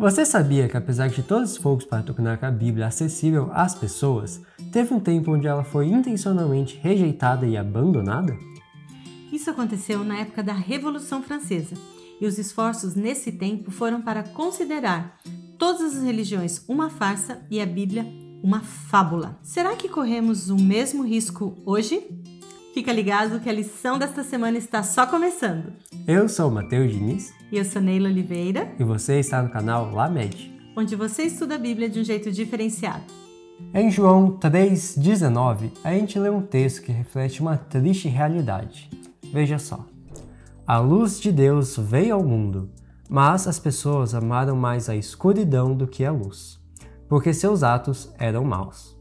Você sabia que apesar de todos os esforços para tornar a Bíblia acessível às pessoas, teve um tempo onde ela foi intencionalmente rejeitada e abandonada? Isso aconteceu na época da Revolução Francesa, e os esforços nesse tempo foram para considerar todas as religiões uma farsa e a Bíblia uma fábula. Será que corremos o mesmo risco hoje? Fica ligado que a lição desta semana está só começando. Eu sou o Matheus Diniz. E eu sou Neila Oliveira. E você está no canal Lamed, onde você estuda a Bíblia de um jeito diferenciado. Em João 3,19, a gente lê um texto que reflete uma triste realidade. Veja só. A luz de Deus veio ao mundo, mas as pessoas amaram mais a escuridão do que a luz, porque seus atos eram maus.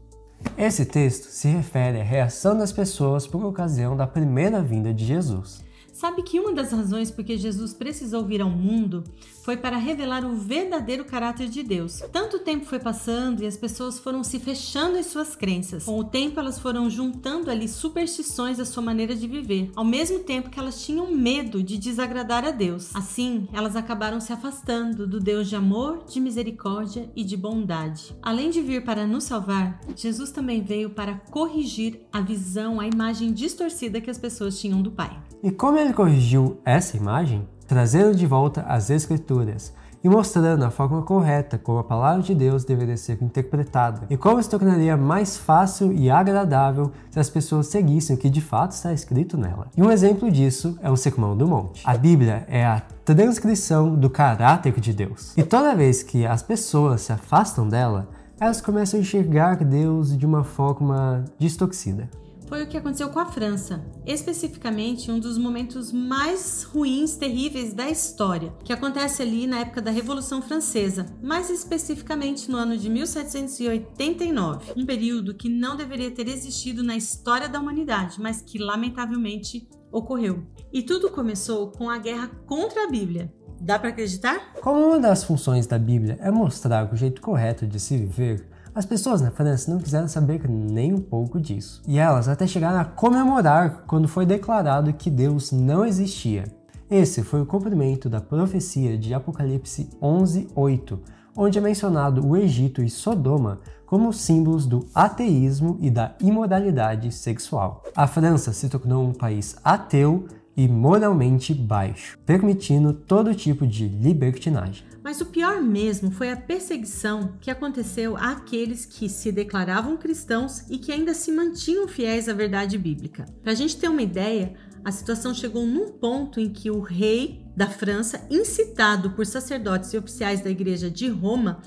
Esse texto se refere à reação das pessoas por ocasião da primeira vinda de Jesus. Sabe que uma das razões por que Jesus precisou vir ao mundo foi para revelar o verdadeiro caráter de Deus. Tanto tempo foi passando e as pessoas foram se fechando em suas crenças. Com o tempo elas foram juntando ali superstições da sua maneira de viver, ao mesmo tempo que elas tinham medo de desagradar a Deus. Assim, elas acabaram se afastando do Deus de amor, de misericórdia e de bondade. Além de vir para nos salvar, Jesus também veio para corrigir a visão, a imagem distorcida que as pessoas tinham do Pai. E como ele corrigiu essa imagem? Trazendo de volta as Escrituras e mostrando a forma correta como a palavra de Deus deveria ser interpretada e como se tornaria mais fácil e agradável se as pessoas seguissem o que de fato está escrito nela. E um exemplo disso é o Sermão do Monte. A Bíblia é a transcrição do caráter de Deus. E toda vez que as pessoas se afastam dela, elas começam a enxergar Deus de uma forma distorcida. Foi o que aconteceu com a França, especificamente um dos momentos mais ruins, terríveis da história, que acontece ali na época da Revolução Francesa, mais especificamente no ano de 1789, um período que não deveria ter existido na história da humanidade, mas que lamentavelmente ocorreu. E tudo começou com a guerra contra a Bíblia. Dá para acreditar? Como uma das funções da Bíblia é mostrar o jeito correto de se viver, as pessoas na França não quiseram saber nem um pouco disso. E elas até chegaram a comemorar quando foi declarado que Deus não existia. Esse foi o cumprimento da profecia de Apocalipse 11:8, onde é mencionado o Egito e Sodoma como símbolos do ateísmo e da imoralidade sexual. A França se tornou um país ateu e moralmente baixo, permitindo todo tipo de libertinagem. Mas o pior mesmo foi a perseguição que aconteceu àqueles que se declaravam cristãos e que ainda se mantinham fiéis à verdade bíblica. Para a gente ter uma ideia, a situação chegou num ponto em que o rei da França, incitado por sacerdotes e oficiais da igreja de Roma,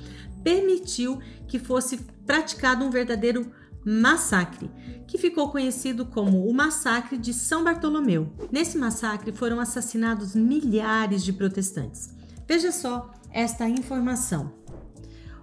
permitiu que fosse praticado um verdadeiro massacre, que ficou conhecido como o Massacre de São Bartolomeu. Nesse massacre foram assassinados milhares de protestantes. Veja só esta informação.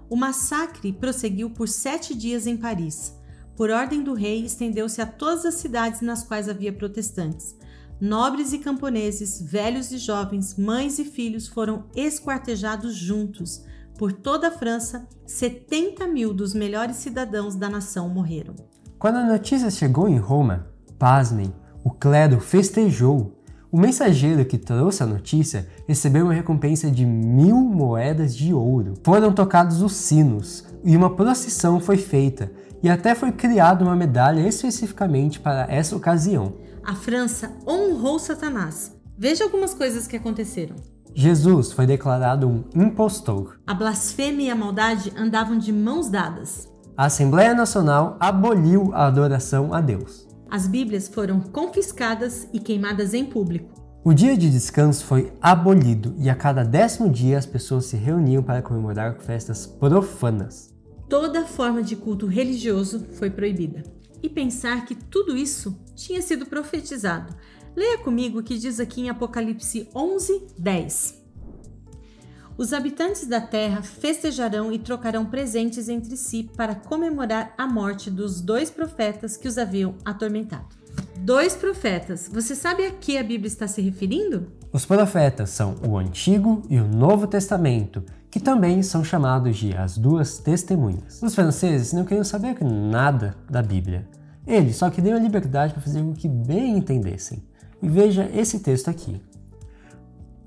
O massacre prosseguiu por 7 dias em Paris. Por ordem do rei, estendeu-se a todas as cidades nas quais havia protestantes. Nobres e camponeses, velhos e jovens, mães e filhos foram esquartejados juntos. Por toda a França, 70 mil dos melhores cidadãos da nação morreram. Quando a notícia chegou em Roma, pasmem, o clero festejou. O mensageiro que trouxe a notícia recebeu uma recompensa de 1000 moedas de ouro. Foram tocados os sinos e uma procissão foi feita, e até foi criada uma medalha especificamente para essa ocasião. A França honrou Satanás. Veja algumas coisas que aconteceram. Jesus foi declarado um impostor. A blasfêmia e a maldade andavam de mãos dadas. A Assembleia Nacional aboliu a adoração a Deus. As Bíblias foram confiscadas e queimadas em público. O dia de descanso foi abolido e a cada 10º dia as pessoas se reuniam para comemorar festas profanas. Toda forma de culto religioso foi proibida. E pensar que tudo isso tinha sido profetizado. Leia comigo o que diz aqui em Apocalipse 11:10. Os habitantes da terra festejarão e trocarão presentes entre si para comemorar a morte dos 2 profetas que os haviam atormentado. 2 profetas. Você sabe a que a Bíblia está se referindo? Os profetas são o Antigo e o Novo Testamento, que também são chamados de as 2 testemunhas. Os franceses não queriam saber nada da Bíblia. Eles só queriam a liberdade para fazer o que bem entendessem. E veja esse texto aqui.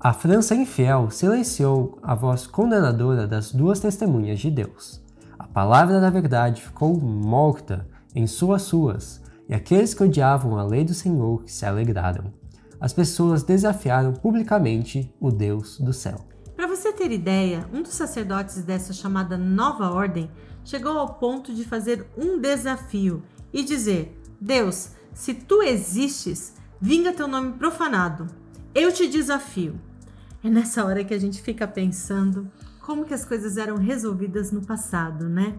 A França infiel silenciou a voz condenadora das duas testemunhas de Deus. A palavra da verdade ficou morta em suas ruas, e aqueles que odiavam a lei do Senhor se alegraram. As pessoas desafiaram publicamente o Deus do céu. Para você ter ideia, um dos sacerdotes dessa chamada nova ordem chegou ao ponto de fazer um desafio e dizer: Deus, se tu existes, vinga teu nome profanado. Eu te desafio. É nessa hora que a gente fica pensando como que as coisas eram resolvidas no passado, né?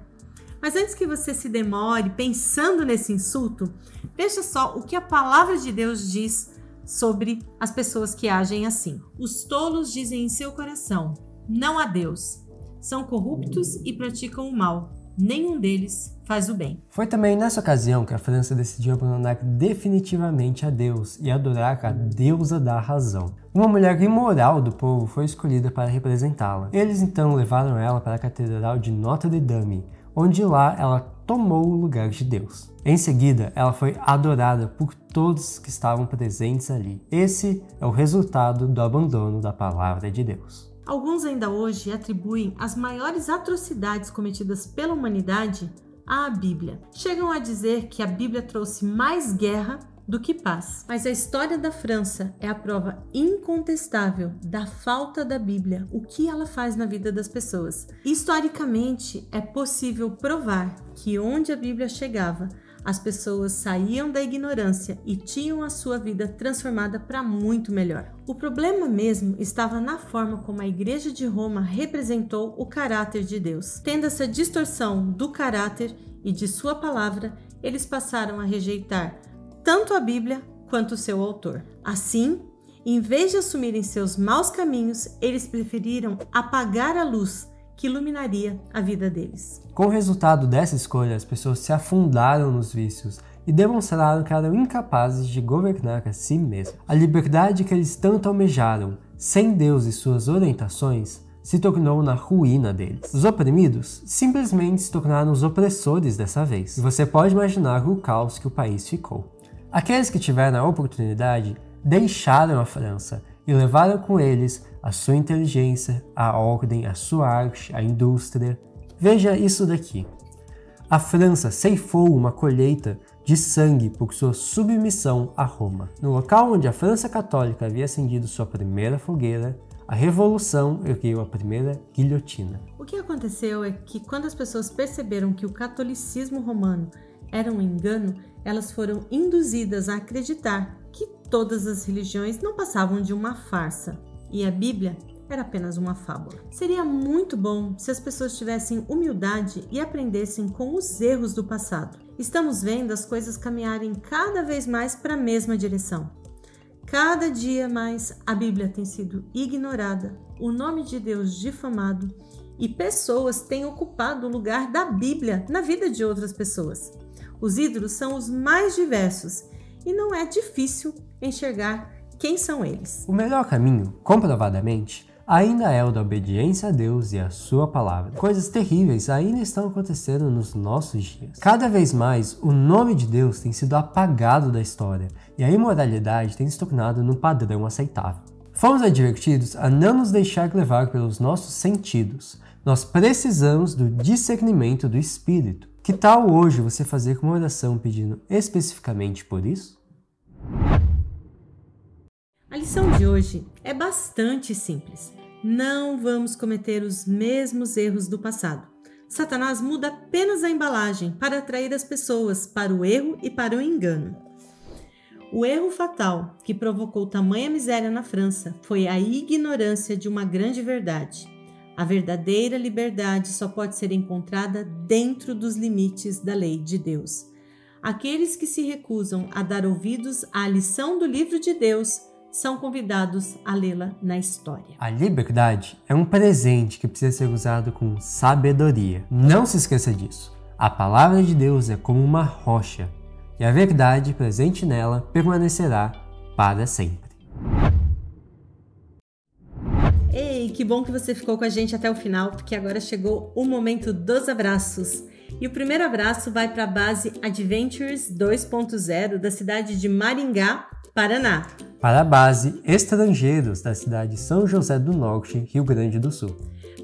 Mas antes que você se demore pensando nesse insulto, veja só o que a palavra de Deus diz sobre as pessoas que agem assim. Os tolos dizem em seu coração: não há Deus. São corruptos e praticam o mal. Nenhum deles faz o bem. Foi também nessa ocasião que a França decidiu abandonar definitivamente a Deus e adorar a deusa da razão. Uma mulher imoral do povo foi escolhida para representá-la. Eles então levaram ela para a Catedral de Notre-Dame, onde lá ela tomou o lugar de Deus. Em seguida, ela foi adorada por todos que estavam presentes ali. Esse é o resultado do abandono da palavra de Deus. Alguns ainda hoje atribuem as maiores atrocidades cometidas pela humanidade à Bíblia. Chegam a dizer que a Bíblia trouxe mais guerra do que paz. Mas a história da França é a prova incontestável da falta da Bíblia, o que ela faz na vida das pessoas. Historicamente, é possível provar que onde a Bíblia chegava, as pessoas saíam da ignorância e tinham a sua vida transformada para muito melhor. O problema mesmo estava na forma como a Igreja de Roma representou o caráter de Deus. Tendo essa distorção do caráter e de sua palavra, eles passaram a rejeitar tanto a Bíblia quanto o seu autor. Assim, em vez de assumirem seus maus caminhos, eles preferiram apagar a luz que iluminaria a vida deles. Com o resultado dessa escolha, as pessoas se afundaram nos vícios e demonstraram que eram incapazes de governar a si mesmos. A liberdade que eles tanto almejaram, sem Deus e suas orientações, se tornou na ruína deles. Os oprimidos simplesmente se tornaram os opressores dessa vez, e você pode imaginar o caos que o país ficou. Aqueles que tiveram a oportunidade deixaram a França e levaram com eles a sua inteligência, a ordem, a sua arte, a indústria. Veja isso daqui. A França ceifou uma colheita de sangue por sua submissão a Roma. No local onde a França Católica havia acendido sua primeira fogueira, a Revolução ergueu a primeira guilhotina. O que aconteceu é que quando as pessoas perceberam que o catolicismo romano era um engano, elas foram induzidas a acreditar que todas as religiões não passavam de uma farsa e a Bíblia era apenas uma fábula. Seria muito bom se as pessoas tivessem humildade e aprendessem com os erros do passado. Estamos vendo as coisas caminharem cada vez mais para a mesma direção. Cada dia mais a Bíblia tem sido ignorada, o nome de Deus difamado e pessoas têm ocupado o lugar da Bíblia na vida de outras pessoas. Os ídolos são os mais diversos e não é difícil enxergar quem são eles. O melhor caminho, comprovadamente, ainda é o da obediência a Deus e a sua palavra. Coisas terríveis ainda estão acontecendo nos nossos dias. Cada vez mais, o nome de Deus tem sido apagado da história e a imoralidade tem se tornado num padrão aceitável. Fomos advertidos a não nos deixar levar pelos nossos sentidos. Nós precisamos do discernimento do Espírito. Que tal hoje você fazer uma oração pedindo especificamente por isso? A lição de hoje é bastante simples. Não vamos cometer os mesmos erros do passado. Satanás muda apenas a embalagem para atrair as pessoas para o erro e para o engano. O erro fatal que provocou tamanha miséria na França foi a ignorância de uma grande verdade. A verdadeira liberdade só pode ser encontrada dentro dos limites da lei de Deus. Aqueles que se recusam a dar ouvidos à lição do livro de Deus são convidados a lê-la na história. A liberdade é um presente que precisa ser usado com sabedoria. Não se esqueça disso. A palavra de Deus é como uma rocha, e a verdade presente nela permanecerá para sempre. Ei, que bom que você ficou com a gente até o final, porque agora chegou o momento dos abraços. E o primeiro abraço vai para a base Adventures 2.0 da cidade de Maringá, Paraná. Para a base Estrangeiros, da cidade de São José do Norte, Rio Grande do Sul.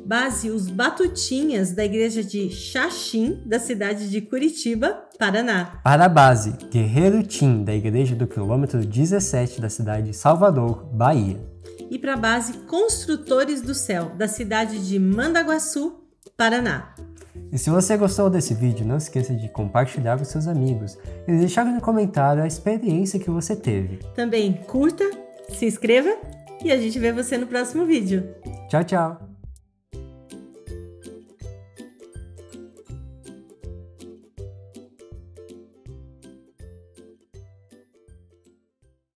Base Os Batutinhas, da igreja de Xaxim, da cidade de Curitiba, Paraná. Para a base Guerreiro Tim, da igreja do quilômetro 17, da cidade de Salvador, Bahia. E para a base Construtores do Céu, da cidade de Mandaguaçu, Paraná. E se você gostou desse vídeo, não esqueça de compartilhar com seus amigos e deixar no comentário a experiência que você teve. Também curta, se inscreva e a gente vê você no próximo vídeo. Tchau, tchau!